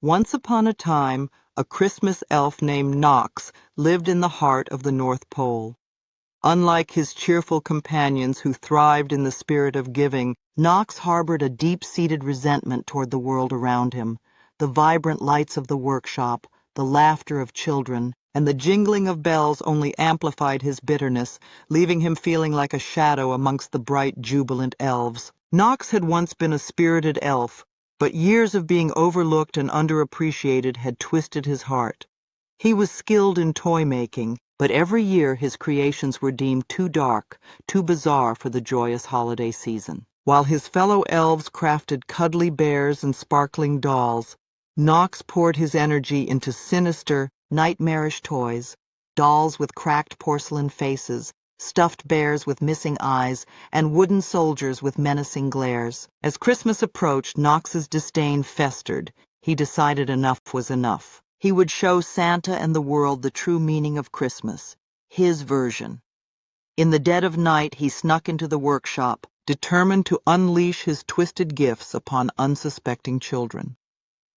Once upon a time, a Christmas elf named Knox lived in the heart of the North Pole. Unlike his cheerful companions who thrived in the spirit of giving, Knox harbored a deep-seated resentment toward the world around him. The vibrant lights of the workshop, the laughter of children, and the jingling of bells only amplified his bitterness, leaving him feeling like a shadow amongst the bright, jubilant elves. Knox had once been a spirited elf, but years of being overlooked and underappreciated had twisted his heart. He was skilled in toy-making, but every year his creations were deemed too dark, too bizarre for the joyous holiday season. While his fellow elves crafted cuddly bears and sparkling dolls, Knox poured his energy into sinister, nightmarish toys, dolls with cracked porcelain faces, stuffed bears with missing eyes, and wooden soldiers with menacing glares. As Christmas approached, Knox's disdain festered. He decided enough was enough. He would show Santa and the world the true meaning of Christmas, his version. In the dead of night, he snuck into the workshop, determined to unleash his twisted gifts upon unsuspecting children.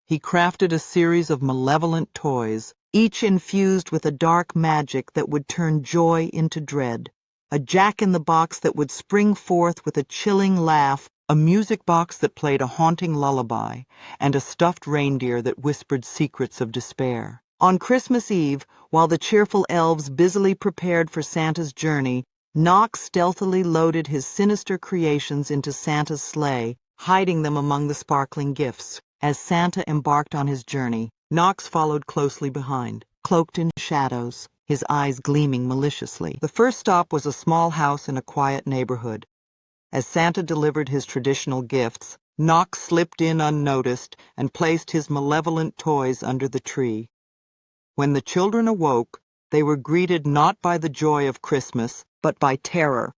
He crafted a series of malevolent toys, each infused with a dark magic that would turn joy into dread. A jack-in-the-box that would spring forth with a chilling laugh, a music box that played a haunting lullaby, and a stuffed reindeer that whispered secrets of despair. On Christmas Eve, while the cheerful elves busily prepared for Santa's journey, Knox stealthily loaded his sinister creations into Santa's sleigh, hiding them among the sparkling gifts. As Santa embarked on his journey, Knox followed closely behind, cloaked in shadows, his eyes gleaming maliciously. The first stop was a small house in a quiet neighborhood. As Santa delivered his traditional gifts, Knox slipped in unnoticed and placed his malevolent toys under the tree. When the children awoke, they were greeted not by the joy of Christmas, but by terror.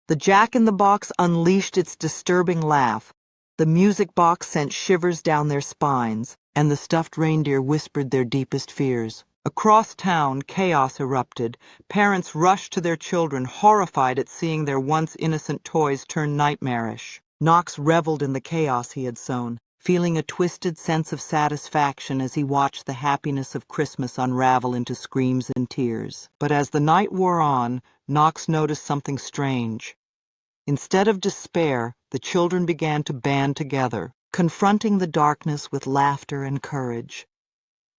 The jack-in-the-box unleashed its disturbing laugh. The music box sent shivers down their spines, and the stuffed reindeer whispered their deepest fears. Across town, chaos erupted. Parents rushed to their children, horrified at seeing their once innocent toys turn nightmarish. Knox reveled in the chaos he had sown, feeling a twisted sense of satisfaction as he watched the happiness of Christmas unravel into screams and tears. But as the night wore on, Knox noticed something strange. Instead of despair, the children began to band together, confronting the darkness with laughter and courage.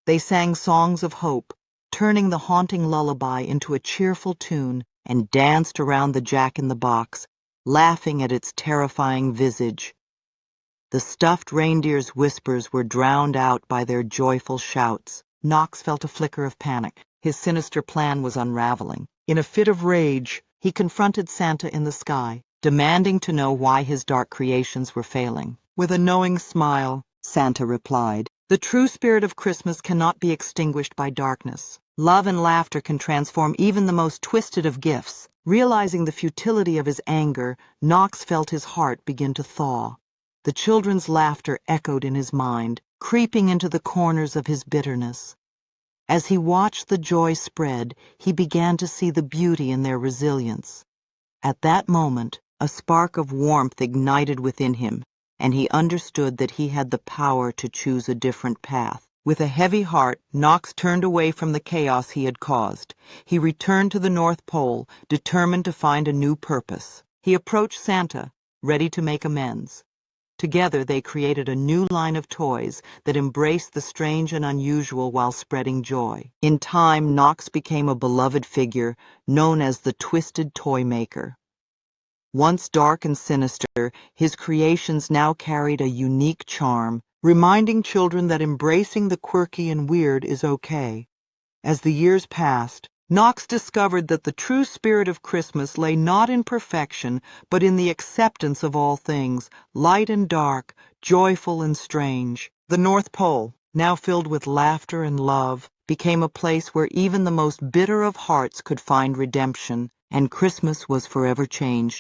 They sang songs of hope, turning the haunting lullaby into a cheerful tune, and danced around the jack-in-the-box, laughing at its terrifying visage. The stuffed reindeer's whispers were drowned out by their joyful shouts. Knox felt a flicker of panic. His sinister plan was unraveling. In a fit of rage, he confronted Santa in the sky, demanding to know why his dark creations were failing. With a knowing smile, Santa replied, "The true spirit of Christmas cannot be extinguished by darkness. Love and laughter can transform even the most twisted of gifts." Realizing the futility of his anger, Knox felt his heart begin to thaw. The children's laughter echoed in his mind, creeping into the corners of his bitterness. As he watched the joy spread, he began to see the beauty in their resilience. At that moment, a spark of warmth ignited within him, and he understood that he had the power to choose a different path. With a heavy heart, Knox turned away from the chaos he had caused. He returned to the North Pole, determined to find a new purpose. He approached Santa, ready to make amends. Together they created a new line of toys that embraced the strange and unusual while spreading joy. In time, Knox became a beloved figure, known as the Twisted Toy Maker. Once dark and sinister, his creations now carried a unique charm, reminding children that embracing the quirky and weird is okay. As the years passed, Knox discovered that the true spirit of Christmas lay not in perfection, but in the acceptance of all things, light and dark, joyful and strange. The North Pole, now filled with laughter and love, became a place where even the most bitter of hearts could find redemption, and Christmas was forever changed.